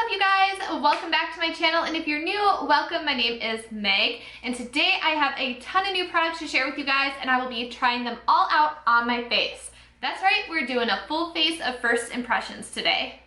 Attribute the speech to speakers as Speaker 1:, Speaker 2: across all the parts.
Speaker 1: What's up, you guys? Welcome back to my channel, and if you're new, welcome. My name is Meg, and today I have a ton of new products to share with you guys, and I will be trying them all out on my face. That's right, we're doing a full face of first impressions today.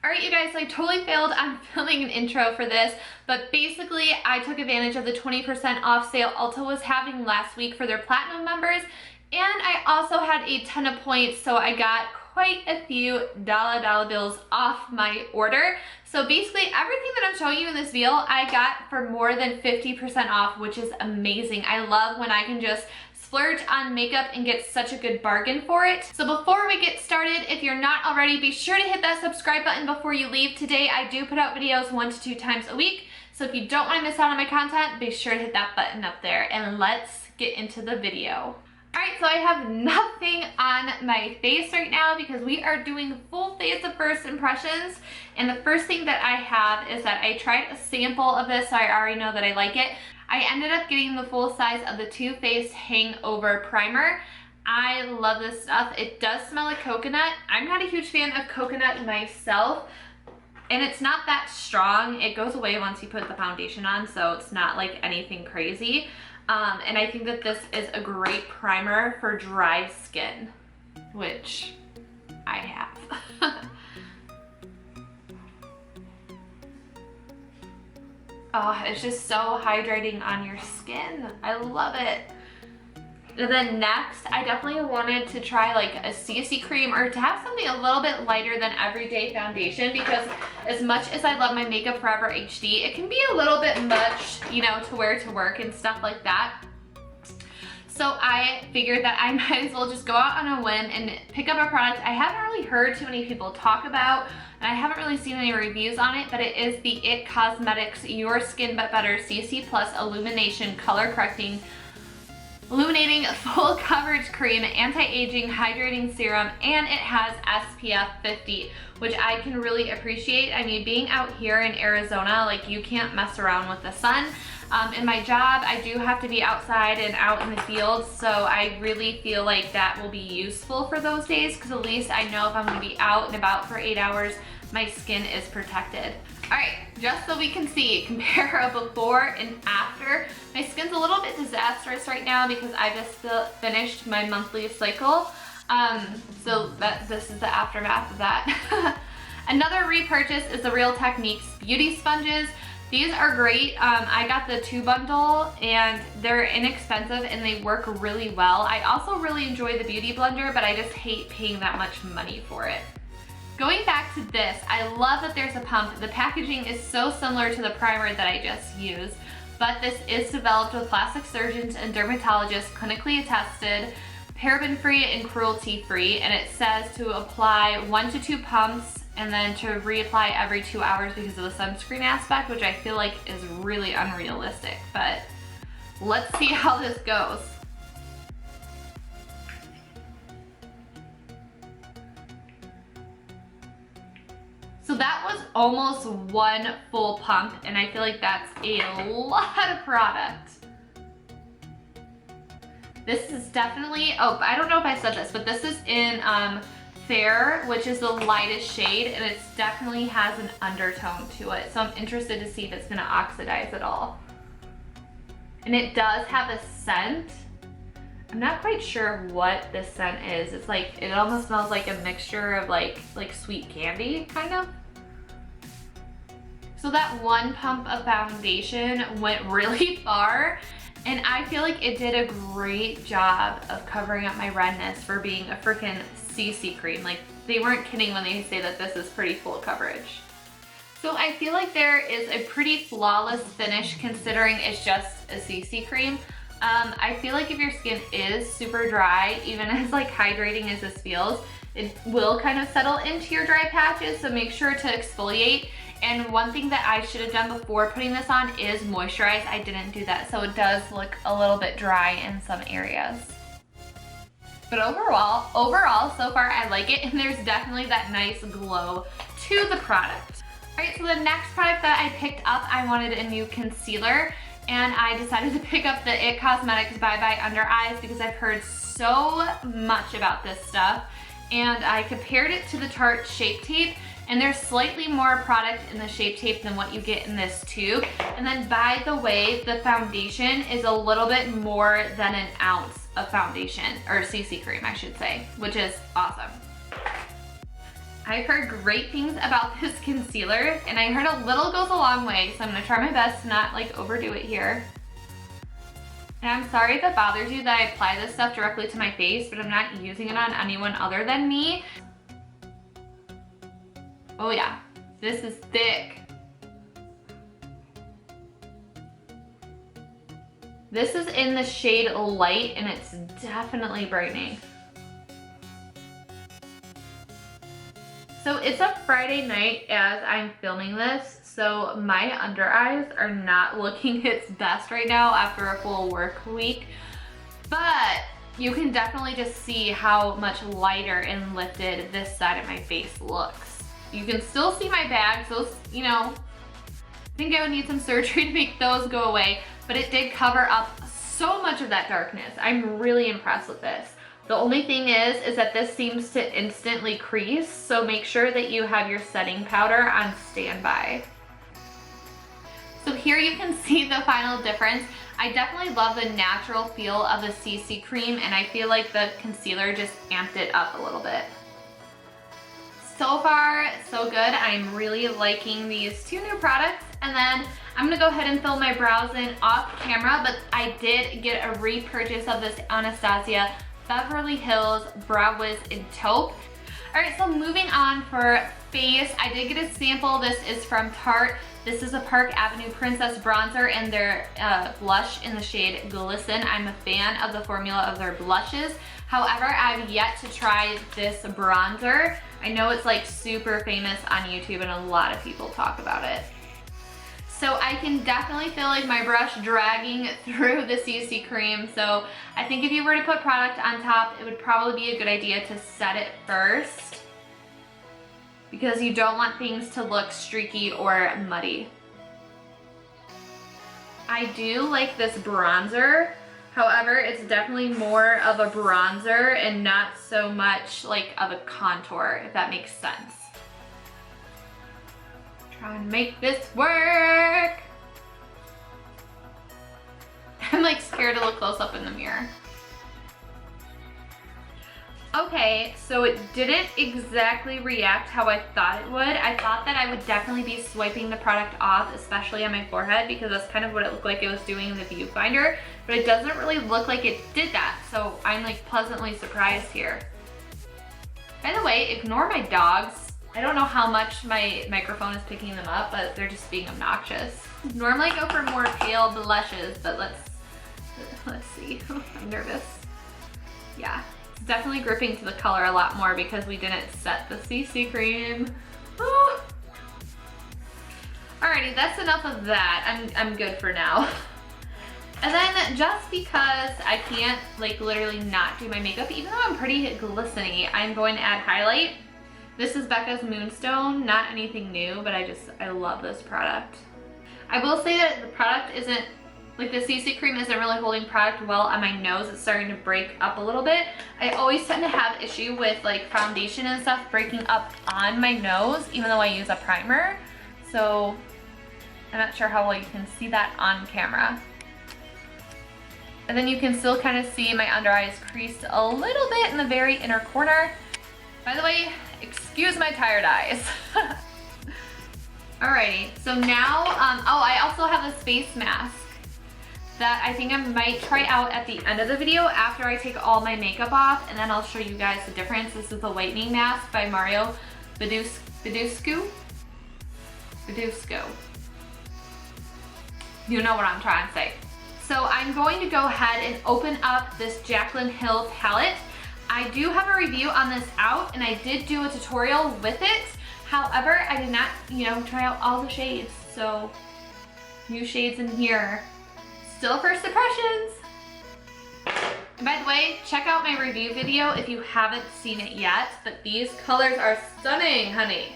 Speaker 1: Alright, you guys, so I totally failed on filming an intro for this, but basically I took advantage of the 20% off sale Ulta was having last week for their Platinum members, and I also had a ton of points, so I got quite a few dollar bills off my order. So basically everything that I'm showing you in this video, I got for more than 50% off, which is amazing. I love when I can just splurge on makeup and get such a good bargain for it. So before we get started, if you're not already, be sure to hit that subscribe button before you leave. Today I do put out videos 1 to 2 times a week, so if you don't want to miss out on my content, be sure to hit that button up there, and let's get into the video. Alright, so I have nothing on my face right now because we are doing full face of first impressions, and the first thing that I have is that I tried a sample of this, so I already know that I like it. I ended up getting the full size of the Too Faced Hangover Primer. I love this stuff. It does smell like coconut. I'm not a huge fan of coconut myself, and it's not that strong. It goes away once you put the foundation on, so it's not like anything crazy. And I think that this is a great primer for dry skin, which I have. Oh, it's just so hydrating on your skin. I love it. And then next, I definitely wanted to try like a CC cream, or to have something a little bit lighter than everyday foundation, because as much as I love my Makeup Forever HD, it can be a little bit much, you know, to wear to work and stuff like that. So I figured that I might as well just go out on a whim and pick up a product I haven't really heard too many people talk about, and I haven't really seen any reviews on it, but it is the IT Cosmetics Your Skin But Better CC Plus Illumination Color Correcting Illuminating Full Coverage Cream, Anti-Aging Hydrating Serum, and it has SPF 50, which I can really appreciate. I mean, being out here in Arizona, like, you can't mess around with the sun. In my job, I do have to be outside and out in the field, so I really feel like that will be useful for those days, because at least I know if I'm going to be out and about for 8 hours, my skin is protected. Alright, just so we can see, compare a before and after. My skin's a little bit disastrous right now because I just finished my monthly cycle. So this is the aftermath of that. Another repurchase is the Real Techniques Beauty Sponges. These are great. I got the 2 bundle, and they're inexpensive and they work really well. I also really enjoy the Beauty Blender, but I just hate paying that much money for it. Going back to this, I love that there's a pump. The packaging is so similar to the primer that I just used, but this is developed with plastic surgeons and dermatologists, clinically attested, paraben-free and cruelty-free, and it says to apply 1 to 2 pumps and then to reapply every 2 hours because of the sunscreen aspect, which I feel like is really unrealistic, but let's see how this goes. So that was almost 1 full pump, and I feel like that's a lot of product. This is definitely, oh, I don't know if I said this, but this is in Fair, which is the lightest shade, and it definitely has an undertone to it. So I'm interested to see if it's gonna oxidize at all. And it does have a scent. I'm not quite sure what this scent is. It's like, it almost smells like a mixture of like sweet candy, kind of. So that 1 pump of foundation went really far, and I feel like it did a great job of covering up my redness for being a freaking CC cream. Like, they weren't kidding when they say that this is pretty full coverage. So I feel like there is a pretty flawless finish considering it's just a CC cream. I feel like if your skin is super dry, even as like hydrating as this feels, it will kind of settle into your dry patches, so make sure to exfoliate. And one thing that I should have done before putting this on is moisturize. I didn't do that, so it does look a little bit dry in some areas. But overall, so far I like it, and there's definitely that nice glow to the product. Alright, so the next product that I picked up, I wanted a new concealer, and I decided to pick up the It Cosmetics Bye Bye Under Eyes because I've heard so much about this stuff. And I compared it to the Tarte Shape Tape, and there's slightly more product in the Shape Tape than what you get in this tube. And then by the way, the foundation is a little bit more than an ounce of foundation, or CC cream I should say, which is awesome. I've heard great things about this concealer, and I heard a little goes a long way, so I'm gonna try my best to not like overdo it here. And I'm sorry if it bothers you that I apply this stuff directly to my face, but I'm not using it on anyone other than me. Oh yeah, this is thick. This is in the shade Light, and it's definitely brightening. So it's a Friday night as I'm filming this, so my under eyes are not looking its best right now after a full work week, but you can definitely just see how much lighter and lifted this side of my face looks. You can still see my bags, those, you know, I think I would need some surgery to make those go away, but it did cover up so much of that darkness. I'm really impressed with this. The only thing is that this seems to instantly crease, so make sure that you have your setting powder on standby. So here you can see the final difference. I definitely love the natural feel of the CC cream, and I feel like the concealer just amped it up a little bit. So far, so good. I'm really liking these two new products, and then I'm gonna go ahead and fill my brows in off camera, but I did get a repurchase of this Anastasia Beverly Hills Brow Wiz in Taupe. All right, so moving on for face, I did get a sample. This is from Tarte. This is a Park Avenue Princess Bronzer and their blush in the shade Glisten. I'm a fan of the formula of their blushes. However, I've yet to try this bronzer. I know it's like super famous on YouTube and a lot of people talk about it. So I can definitely feel like my brush dragging through the CC cream. So I think if you were to put product on top, it would probably be a good idea to set it first, because you don't want things to look streaky or muddy. I do like this bronzer. However, it's definitely more of a bronzer and not so much like of a contour, if that makes sense. Trying to make this work. I'm like scared to look close up in the mirror. Okay, so it didn't exactly react how I thought it would. I thought that I would definitely be swiping the product off, especially on my forehead, because that's kind of what it looked like it was doing in the viewfinder, but it doesn't really look like it did that, so I'm like pleasantly surprised here. By the way, ignore my dogs. I don't know how much my microphone is picking them up, but they're just being obnoxious. Normally I go for more pale blushes, but let's see. I'm nervous. Yeah, it's definitely gripping to the color a lot more because we didn't set the CC cream. Oh. Alrighty, that's enough of that. I'm good for now. And then just because I can't like literally not do my makeup, even though I'm pretty glistening, I'm going to add highlight. This is Becca's Moonstone, not anything new, but I love this product. I will say that the product isn't, like the CC cream isn't really holding product well on my nose. It's starting to break up a little bit. I always tend to have issue with like foundation and stuff breaking up on my nose, even though I use a primer. So I'm not sure how well you can see that on camera. And then you can still kind of see my under eyes creased a little bit in the very inner corner. By the way, excuse my tired eyes. Alrighty, so now, oh, I also have this face mask that I think I might try out at the end of the video after I take all my makeup off, and then I'll show you guys the difference. This is a whitening mask by Mario Badescu. You know what I'm trying to say. So I'm going to go ahead and open up this Jaclyn Hill palette. I do have a review on this out, and I did do a tutorial with it. However, I did not, try out all the shades. So, new shades in here. Still first impressions. And by the way, check out my review video if you haven't seen it yet, but these colors are stunning, honey.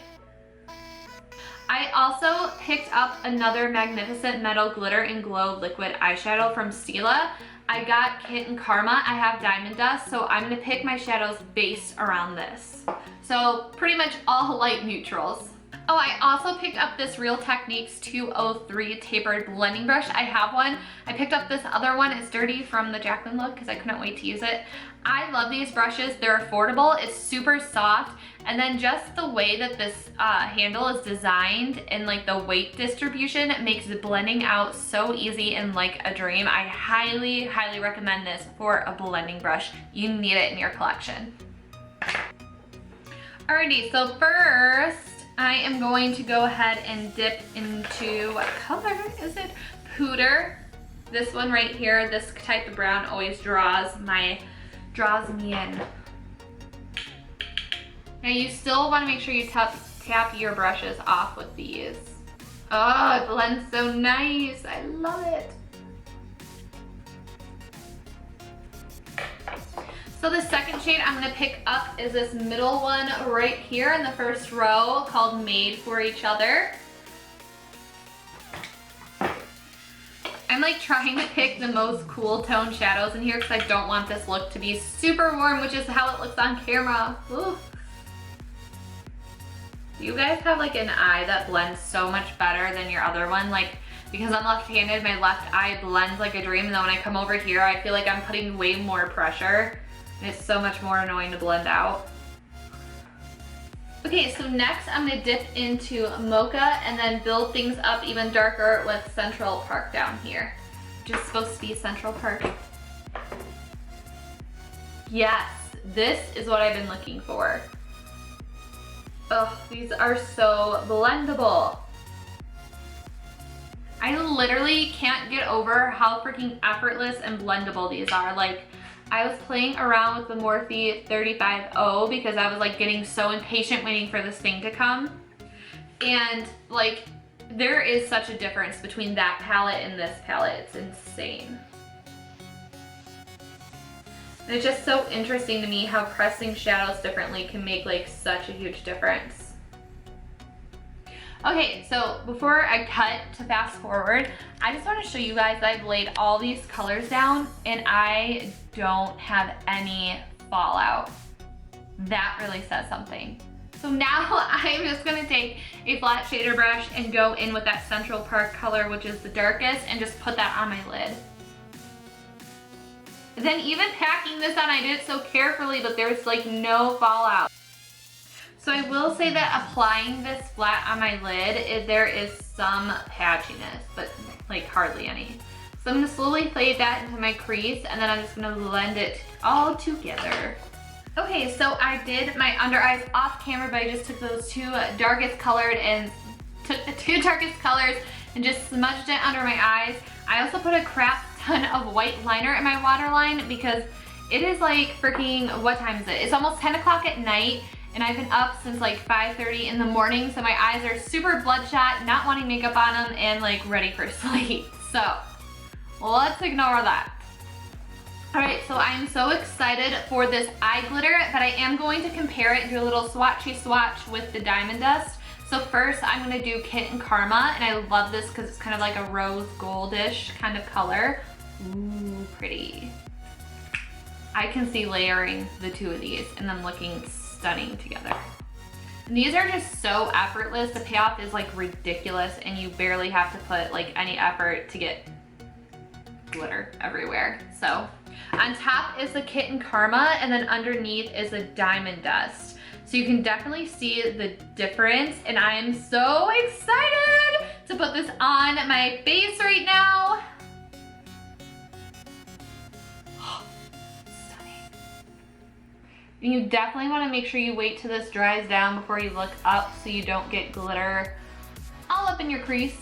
Speaker 1: I also picked up another Magnificent Metal Glitter and Glow Liquid Eyeshadow from Stila. I got Kitten Karma, I have Diamond Dust, so I'm gonna pick my shadows based around this. So pretty much all light neutrals. Oh, I also picked up this Real Techniques 203 tapered blending brush. I have one. I picked up this other one. It's dirty from the Jaclyn look because I couldn't wait to use it. I love these brushes. They're affordable. It's super soft. And then just the way that this handle is designed and like the weight distribution makes the blending out so easy and like a dream. I highly, highly recommend this for a blending brush. You need it in your collection. Alrighty, so first, I am going to go ahead and dip into, what color is it? Pooter. This one right here, this type of brown always draws me in. Now you still want to make sure you tap your brushes off with these. Oh, it blends so nice. I love it. So the second shade I'm gonna pick up is this middle one right here in the first row called Made for Each Other. I'm like trying to pick the most cool tone shadows in here because I don't want this look to be super warm, which is how it looks on camera. Ooh. You guys have like an eye that blends so much better than your other one. Like, because I'm left-handed, my left eye blends like a dream, and then when I come over here, I feel like I'm putting way more pressure. It's so much more annoying to blend out. Okay, so next I'm gonna dip into Mocha and then build things up even darker with Central Park down here, which is supposed to be Central Park. Yes, this is what I've been looking for. Oh, these are so blendable. I literally can't get over how freaking effortless and blendable these are. Like, I was playing around with the Morphe 35O because I was like getting so impatient waiting for this thing to come. And like, there is such a difference between that palette and this palette. It's insane. And it's just so interesting to me how pressing shadows differently can make like such a huge difference. Okay, so before I cut to fast forward, I just want to show you guys that I've laid all these colors down and I don't have any fallout. That really says something. So now I'm just gonna take a flat shader brush and go in with that Central Park color, which is the darkest, and just put that on my lid. And then even packing this on, I did it so carefully, but there's like no fallout. So I will say that applying this flat on my lid, there is some patchiness, but like hardly any. So I'm gonna slowly fade that into my crease and then I'm just gonna blend it all together. Okay, so I did my under eyes off camera, but I just took those two darkest colors and just smudged it under my eyes. I also put a crap ton of white liner in my waterline because it is like freaking, what time is it? It's almost 10 o'clock at night. And I've been up since like 5:30 in the morning, so my eyes are super bloodshot, not wanting makeup on them, and like ready for sleep. So let's ignore that. All right, so I'm so excited for this eye glitter, but I am going to compare it and do a little swatchy swatch with the Diamond Dust. So first I'm gonna do Kitten Karma, and I love this because it's kind of like a rose goldish kind of color. Ooh, pretty. I can see layering the two of these and them looking stunning together. And these are just so effortless. The payoff is like ridiculous and you barely have to put like any effort to get glitter everywhere. So on top is the Kitten Karma and then underneath is the Diamond Dust. So you can definitely see the difference and I am so excited to put this on my face right now. You definitely want to make sure you wait till this dries down before you look up so you don't get glitter all up in your crease.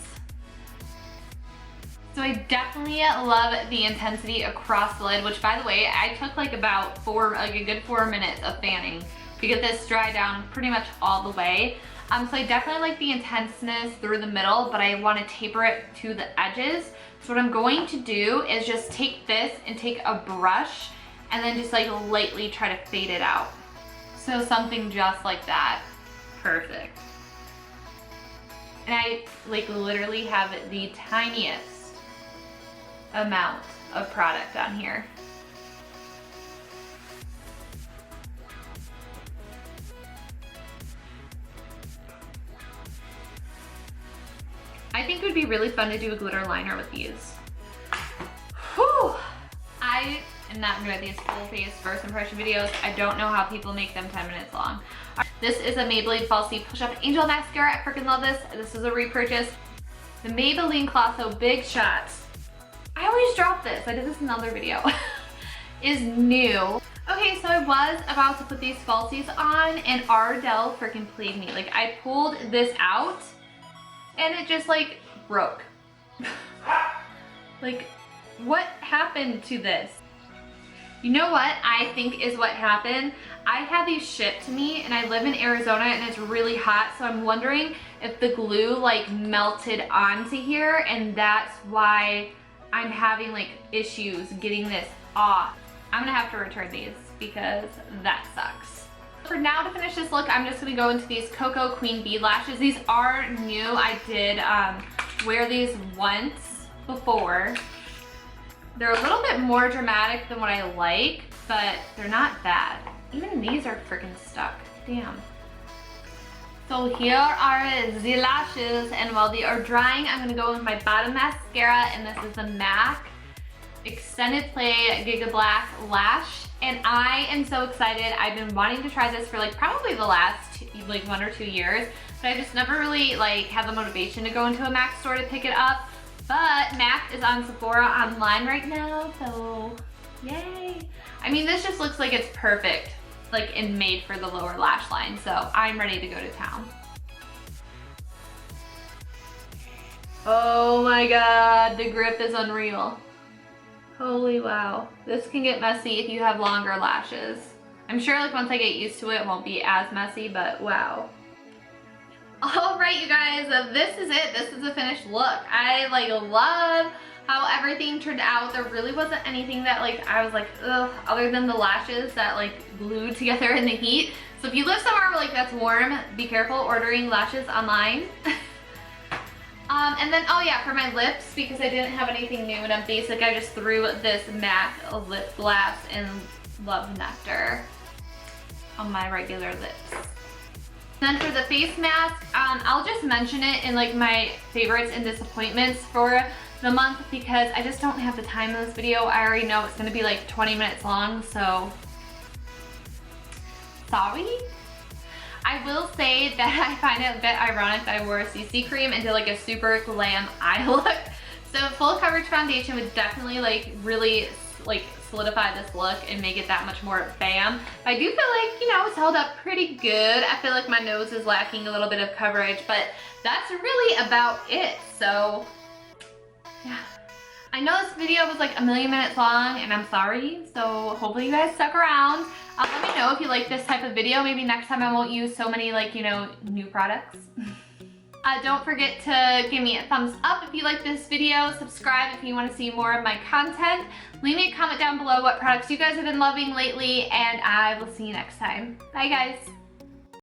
Speaker 1: So I definitely love the intensity across the lid, which by the way, I took like about a good 4 minutes of fanning to get this dry down pretty much all the way. So I definitely like the intenseness through the middle, but I want to taper it to the edges. So what I'm going to do is just take this and take a brush and then just like lightly try to fade it out. So something just like that. Perfect. And I like literally have the tiniest amount of product on here. I think it would be really fun to do a glitter liner with these. Whew! I am not good at these full face first impression videos. I don't know how people make them 10 minutes long. This is a Maybelline Falsies Push Up Angel Mascara. I freaking love this. This is a repurchase. The Maybelline Colossal Big Shots. I always drop this. I did this in another video. Is new. Okay, so I was about to put these falsies on and Ardell freaking played me. Like I pulled this out and it just like broke. Like what happened to this? You know what I think is what happened? I had these shipped to me and I live in Arizona and it's really hot, so I'm wondering if the glue like melted onto here and that's why I'm having like issues getting this off. I'm gonna have to return these because that sucks. For now, to finish this look, I'm just gonna go into these Cocoa Queen Bee lashes. These are new. I did wear these once before. They're a little bit more dramatic than what I like, but they're not bad. Even these are freaking stuck. Damn. So here are the lashes, and while they are drying, I'm gonna go with my bottom mascara, and this is the MAC Extended Play Giga Black Lash. And I am so excited. I've been wanting to try this for like probably the last like 1 or 2 years, but I just never really like had the motivation to go into a MAC store to pick it up. But MAC is on Sephora online right now, so yay. I mean, this just looks like it's perfect, like and made for the lower lash line, so I'm ready to go to town. Oh my God, the grip is unreal. Holy wow. This can get messy if you have longer lashes. I'm sure like once I get used to it, it won't be as messy, but wow. All right, you guys, this is it. This is the finished look. I like love how everything turned out. There really wasn't anything that like I was like, ugh, other than the lashes that like glued together in the heat. So if you live somewhere where like that's warm, be careful ordering lashes online. And then, oh yeah, for my lips, because I didn't have anything new and I'm basic, I just threw this MAC lip gloss in Love Nectar on my regular lips. Then for the face mask, I'll just mention it in like my favorites and disappointments for the month because I just don't have the time in this video. I already know it's gonna be like 20 minutes long, so sorry. I will say that I find it a bit ironic that I wore a CC cream and did like a super glam eye look. So full coverage foundation would definitely like really like solidify this look and make it that much more bam. But I do feel like, you know, it's held up pretty good. I feel like my nose is lacking a little bit of coverage, but that's really about it. So yeah. I know this video was like 1,000,000 minutes long and I'm sorry. So hopefully you guys stuck around. Let me know if you like this type of video. Maybe next time I won't use so many like, you know, new products. Don't forget to give me a thumbs up if you like this video. Subscribe if you want to see more of my content. Leave me a comment down below what products you guys have been loving lately, and I will see you next time. Bye guys.